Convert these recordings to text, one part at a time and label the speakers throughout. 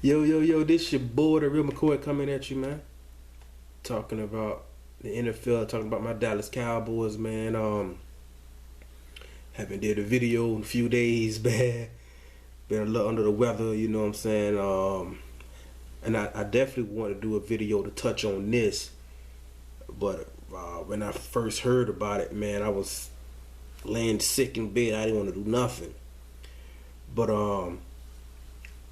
Speaker 1: Yo, this your boy, the real McCoy, coming at you, man. Talking about the NFL, talking about my Dallas Cowboys, man. Haven't did a video in a few days, man. Been a little under the weather, you know what I'm saying? And I definitely want to do a video to touch on this. But when I first heard about it, man, I was laying sick in bed. I didn't want to do nothing. But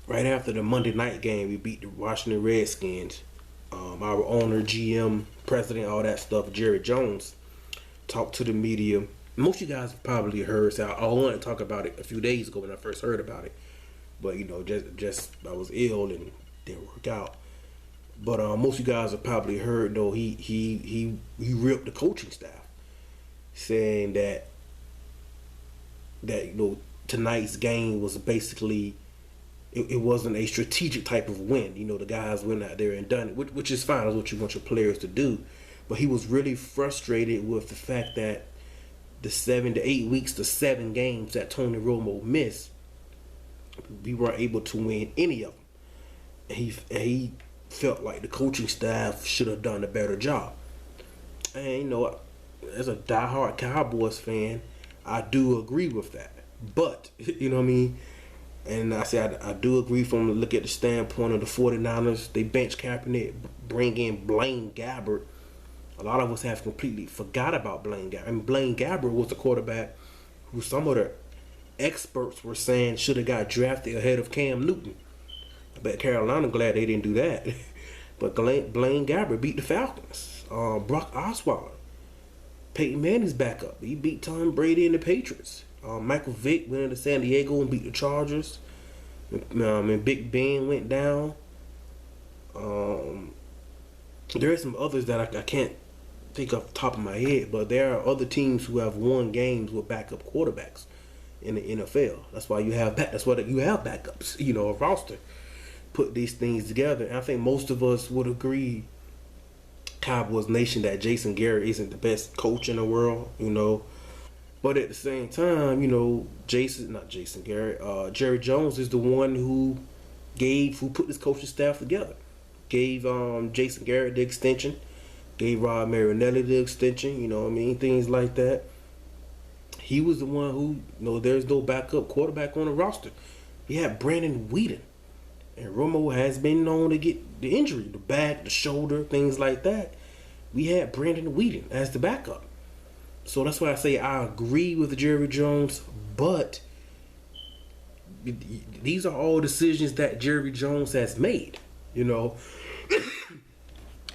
Speaker 1: right after the Monday night game, we beat the Washington Redskins. Our owner, GM, president, all that stuff, Jerry Jones, talked to the media. Most of you guys have probably heard. So I wanted to talk about it a few days ago when I first heard about it, but just I was ill and didn't work out. But most of you guys have probably heard though he ripped the coaching staff, saying that tonight's game was basically. It wasn't a strategic type of win. The guys went out there and done it, which is fine. That's what you want your players to do. But he was really frustrated with the fact that the 7 to 8 weeks, the 7 games that Tony Romo missed, we weren't able to win any of them. And he felt like the coaching staff should have done a better job. And as a diehard Cowboys fan, I do agree with that. But you know what I mean. And I do agree from the look at the standpoint of the 49ers. They bench Kaepernick, bring in Blaine Gabbert. A lot of us have completely forgot about Blaine Gabbert. And Blaine Gabbert was the quarterback who some of the experts were saying should have got drafted ahead of Cam Newton. I bet Carolina glad they didn't do that. But Blaine Gabbert beat the Falcons. Brock Osweiler, Peyton Manning's backup. He beat Tom Brady and the Patriots. Michael Vick went into San Diego and beat the Chargers. And Big Ben went down. There are some others that I can't think off the top of my head, but there are other teams who have won games with backup quarterbacks in the NFL. That's why you have backups. A roster. Put these things together, and I think most of us would agree, Cowboys Nation, that Jason Garrett isn't the best coach in the world. But at the same time, Jerry Jones is the one who put this coaching staff together. Gave Jason Garrett the extension, gave Rod Marinelli the extension, things like that. He was the one who, there's no backup quarterback on the roster. He had Brandon Whedon. And Romo has been known to get the injury, the back, the shoulder, things like that. We had Brandon Whedon as the backup. So that's why I say I agree with Jerry Jones, but these are all decisions that Jerry Jones has made, and,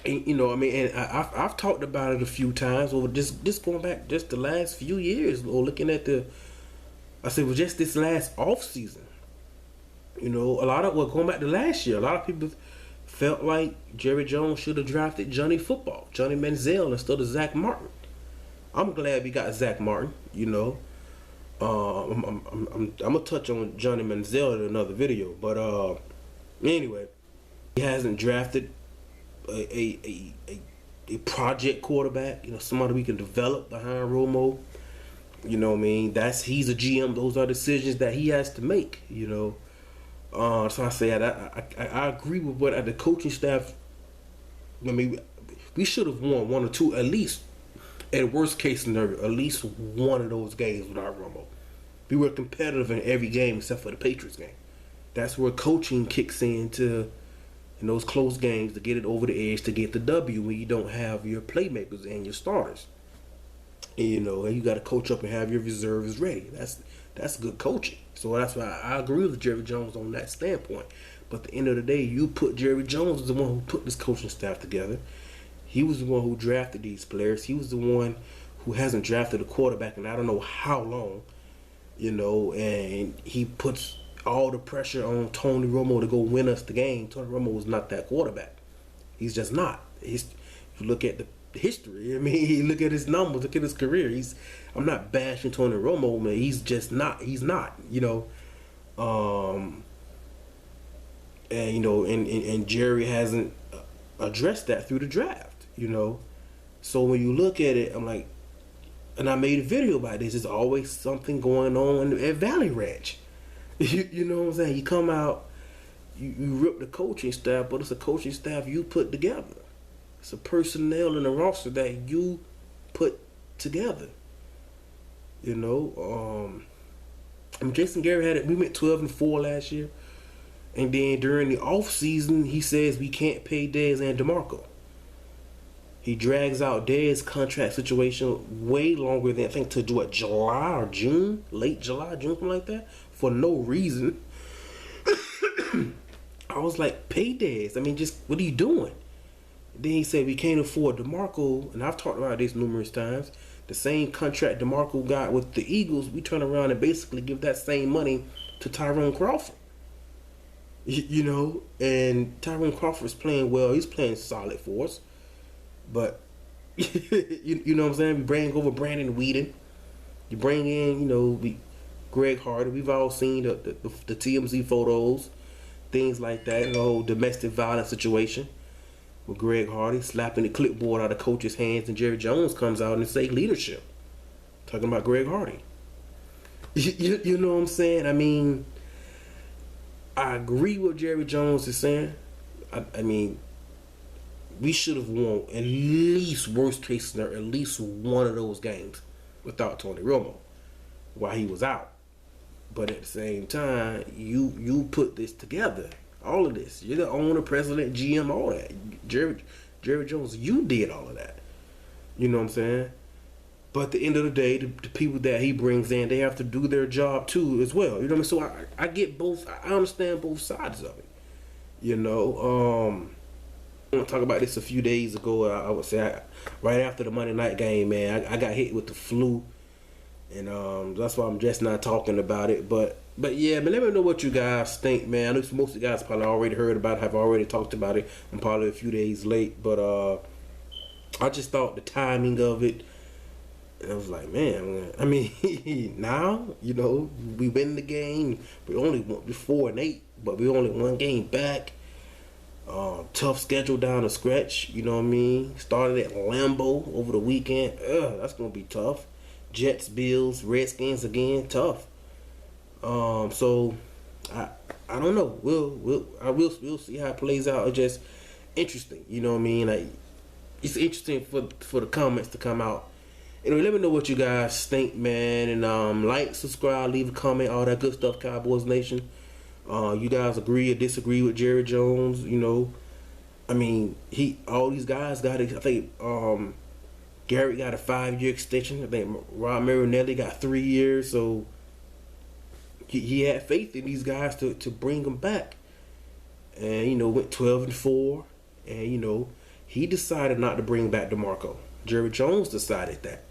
Speaker 1: and I've talked about it a few times over just going back just the last few years, or looking at just this last off season. Going back to last year, a lot of people felt like Jerry Jones should have drafted Johnny Manziel instead of Zach Martin. I'm glad we got Zach Martin. I'm gonna touch on Johnny Manziel in another video, but anyway, he hasn't drafted a project quarterback. Somebody we can develop behind Romo. He's a GM. Those are decisions that he has to make. So I say I agree with what the coaching staff. We should have won one or two at least. At worst case scenario, at least one of those games without Romo. We were competitive in every game except for the Patriots game. That's where coaching kicks in those close games to get it over the edge to get the W when you don't have your playmakers and your starters. And you got to coach up and have your reserves ready. That's good coaching. So that's why I agree with Jerry Jones on that standpoint. But at the end of the day, Jerry Jones is the one who put this coaching staff together. He was the one who drafted these players. He was the one who hasn't drafted a quarterback in I don't know how long, and he puts all the pressure on Tony Romo to go win us the game. Tony Romo was not that quarterback. He's just not. If you look at the history, look at his numbers, look at his career. I'm not bashing Tony Romo, man. He's just not. He's not, and Jerry hasn't addressed that through the draft. So when you look at it, I'm like, and I made a video about this. There's always something going on at Valley Ranch. You know what I'm saying? You come out, you rip the coaching staff, but it's a coaching staff you put together. It's a personnel in the roster that you put together. You know, Jason Garrett had it. We went 12-4 last year, and then during the off season, he says we can't pay Dez and DeMarco. He drags out Dez's contract situation way longer than I think to do what, July or June, late July, June, something like that, for no reason. I was like, pay Dez. I mean, just what are you doing? Then he said we can't afford DeMarco, and I've talked about this numerous times. The same contract DeMarco got with the Eagles, we turn around and basically give that same money to Tyrone Crawford. You know, and Tyrone Crawford's playing well. He's playing solid for us. But, you know what I'm saying? We bring over Brandon Whedon. You bring in, you know, Greg Hardy. We've all seen the TMZ photos, things like that. The whole domestic violence situation with Greg Hardy slapping the clipboard out of coach's hands, and Jerry Jones comes out and say leadership. Talking about Greg Hardy. You know what I'm saying? I mean, I agree with Jerry Jones is saying. I mean, we should have won at least, worst case scenario, at least one of those games without Tony Romo while he was out. But at the same time, you put this together. All of this. You're the owner, president, GM, all that. Jerry Jones, you did all of that. You know what I'm saying? But at the end of the day, the people that he brings in, they have to do their job too as well. You know what I mean? So I get both. I understand both sides of it. You know, I want to talk about this a few days ago. I would say right after the Monday night game, man, I got hit with the flu. And that's why I'm just not talking about it. But yeah, but let me know what you guys think, man. I know most of you guys probably already heard about it, have already talked about it. I'm probably a few days late. But I just thought the timing of it, and I was like, man, I mean, now, you know, we win the game. We're 4-8, but we only one game back. Tough schedule down the stretch, you know what I mean? Started at Lambeau over the weekend. That's going to be tough. Jets, Bills, Redskins again, tough. So I don't know. We'll see how it plays out. It's just interesting, you know what I mean? Like, it's interesting for the comments to come out. Anyway, let me know what you guys think, man, and like, subscribe, leave a comment, all that good stuff, Cowboys Nation. You guys agree or disagree with Jerry Jones? You know, I mean, all these guys got it. I think Garrett got a 5-year extension. I think Rob Marinelli got 3 years. So he had faith in these guys to bring them back. And, you know, went 12-4. And, you know, he decided not to bring back DeMarco. Jerry Jones decided that.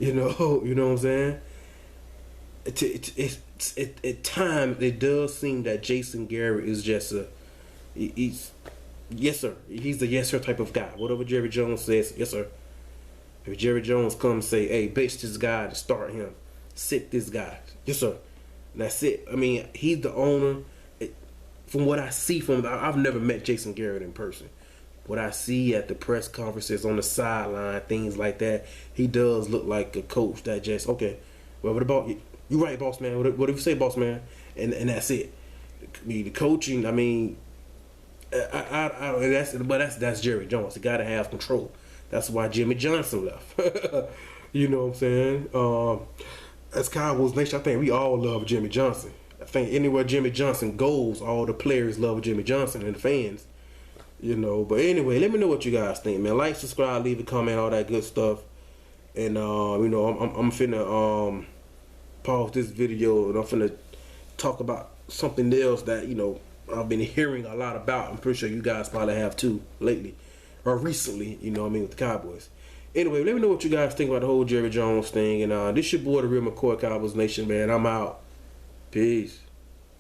Speaker 1: You know what I'm saying? At times, it does seem that Jason Garrett is just he's yes sir. He's the yes sir type of guy. Whatever Jerry Jones says, yes sir. If Jerry Jones comes and say, hey, bench this guy to start him, sit this guy, yes sir. And that's it. I mean, he's the owner. From what I see from him, I've never met Jason Garrett in person. What I see at the press conferences on the sideline, things like that, he does look like a coach that just, okay, well, what about you? You right, boss man. What do you say, boss man? And that's it. I mean, the coaching. I mean, that's Jerry Jones. You got to have control. That's why Jimmy Johnson left. You know what I'm saying? As Cowboys Nation, I think we all love Jimmy Johnson. I think anywhere Jimmy Johnson goes, all the players love Jimmy Johnson and the fans. You know. But anyway, let me know what you guys think, man. Like, subscribe, leave a comment, all that good stuff. And you know, I'm finna pause this video and I'm finna talk about something else that, you know, I've been hearing a lot about. I'm pretty sure you guys probably have too lately or recently, you know what I mean, with the Cowboys. Anyway, let me know what you guys think about the whole Jerry Jones thing. And this your boy, the Real McCoy, Cowboys Nation, man. I'm out. Peace.